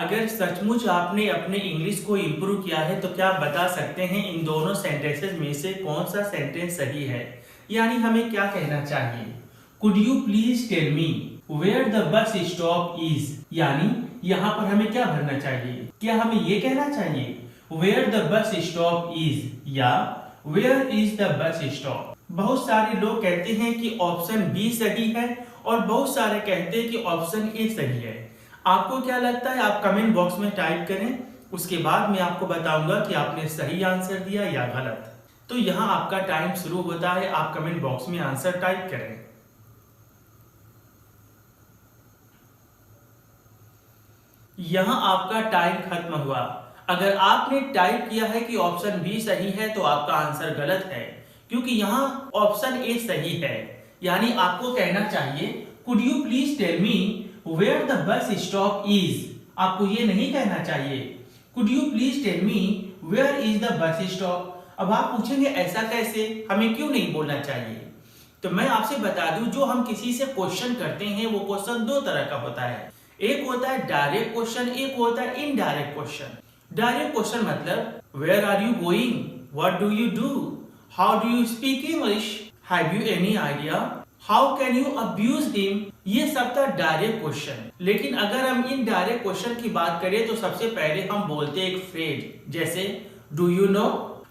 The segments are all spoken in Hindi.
अगर सचमुच आपने अपने इंग्लिश को इम्प्रूव किया है तो क्या आप बता सकते हैं इन दोनों सेंटेंसेस में से कौन सा सेंटेंस सही है। यानी हमें क्या कहना चाहिए, could you please tell me where the bus stop is. यानी यहाँ पर हमें क्या भरना चाहिए, क्या हमें ये कहना चाहिए where the bus stop is या where is the bus stop. बहुत सारे लोग कहते हैं कि ऑप्शन बी सही है और बहुत सारे कहते हैं कि ऑप्शन ए सही है। आपको क्या लगता है, आप कमेंट बॉक्स में टाइप करें, उसके बाद मैं आपको बताऊंगा कि आपने सही आंसर दिया या गलत। तो यहाँ आपका टाइम शुरू होता है, आप कमेंट बॉक्स में आंसर टाइप करें। यहाँ आपका टाइम खत्म हुआ। अगर आपने टाइप किया है कि ऑप्शन बी सही है तो आपका आंसर गलत है, क्योंकि यहाँ ऑप्शन ए सही है। यानी आपको कहना चाहिए could you please tell me where the bus stop is. आपको ये नहीं कहना चाहिए could you please tell me where is the bus stop. अब आप पूछेंगे ऐसा कैसे, हमें क्यों नहीं बोलना चाहिए। तो मैं आपसे बता दूं, जो हम किसी से क्वेश्चन करते हैं वो क्वेश्चन दो तरह का होता है। एक होता है डायरेक्ट क्वेश्चन, एक होता है इनडायरेक्ट क्वेश्चन। डायरेक्ट क्वेश्चन मतलब where are you going, what do you do, how do you speak English, have you any idea, how can you abuse him. ये सब था डायरेक्ट क्वेश्चन। लेकिन अगर हम इनडायरेक्ट क्वेश्चन की बात करें तो सबसे पहले हम बोलते एक फ्रेज, जैसे do you know,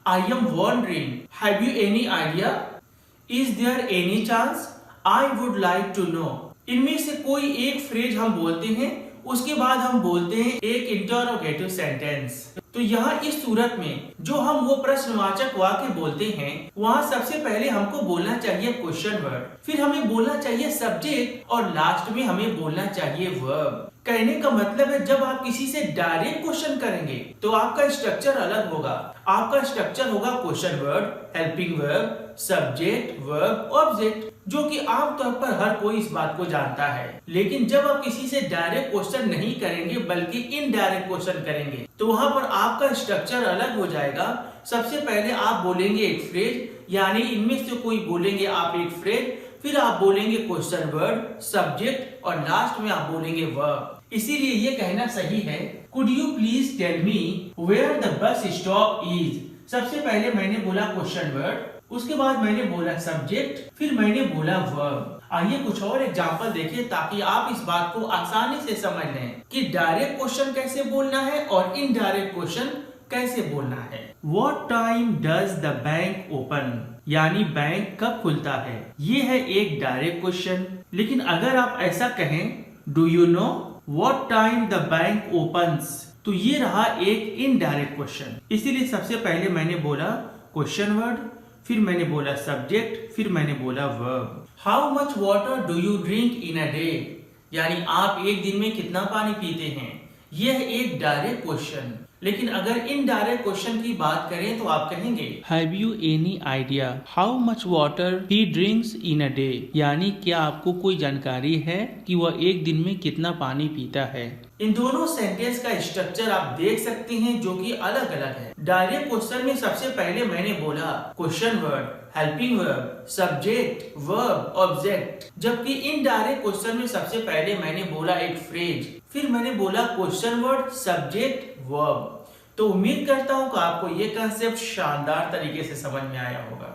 I am wondering, have you any idea, is there any chance, I would like to know. इनमें से कोई एक फ्रेज हम बोलते हैं, उसके बाद हम बोलते हैं एक इंटरोगेटिव सेंटेंस। तो यहाँ इस सूरत में जो हम वो प्रश्नवाचक वाक्य बोलते हैं, वहाँ सबसे पहले हमको बोलना चाहिए क्वेश्चन वर्ड, फिर हमें बोलना चाहिए सब्जेक्ट और लास्ट में हमें बोलना चाहिए वर्ब। कहने का मतलब है जब आप किसी से डायरेक्ट क्वेश्चन करेंगे तो आपका स्ट्रक्चर अलग होगा। आपका स्ट्रक्चर होगा question word, helping verb, subject, verb, object, जो कि आमतौर पर हर कोई इस बात को जानता है। लेकिन जब आप किसी से डायरेक्ट क्वेश्चन नहीं करेंगे बल्कि इनडायरेक्ट क्वेश्चन करेंगे तो वहां पर आपका स्ट्रक्चर अलग हो जाएगा। सबसे पहले आप बोलेंगे एक फ्रेज, यानी इनमें से कोई बोलेंगे आप एक फ्रेज, फिर आप बोलेंगे क्वेश्चन वर्ड, सब्जेक्ट और लास्ट में आप बोलेंगे वर्ब। इसीलिए ये कहना सही है could you please tell me where the bus stop is. सबसे पहले मैंने बोला क्वेश्चन वर्ड, उसके बाद मैंने बोला सब्जेक्ट, फिर मैंने बोला वर्ब। आइए कुछ और एग्जांपल देखें ताकि आप इस बात को आसानी से समझ लें कि डायरेक्ट क्वेश्चन कैसे बोलना है और इनडायरेक्ट क्वेश्चन कैसे बोलना है। What time does the bank open? यानी बैंक कब खुलता है, ये है एक डायरेक्ट क्वेश्चन। लेकिन अगर आप ऐसा कहें do you no what time the bank opens, तो ये रहा एक इनडायरेक्ट क्वेश्चन। इसीलिए सबसे पहले मैंने बोला क्वेश्चन वर्ड, फिर मैंने बोला सब्जेक्ट, फिर मैंने बोला verb. How much water do you drink in a day, यानी आप एक दिन में कितना पानी पीते हैं, यह एक डायरेक्ट क्वेश्चन। लेकिन अगर इनडायरेक्ट क्वेश्चन की बात करें तो आप कहेंगे have you any idea how much water he drinks in a day, यानी क्या आपको कोई जानकारी है कि वह एक दिन में कितना पानी पीता है। इन दोनों सेंटेंस का स्ट्रक्चर आप देख सकते हैं जो कि अलग अलग है। डायरेक्ट क्वेश्चन में सबसे पहले मैंने बोला question word, helping verb, subject, verb, object, जबकि इनडायरेक्ट क्वेश्चन में सबसे पहले मैंने बोला एक फ्रेज, फिर मैंने बोला क्वेश्चन वर्ड, सब्जेक्ट, वर्ब। तो उम्मीद करता हूँ कि आपको ये कंसेप्ट शानदार तरीके से समझ में आया होगा।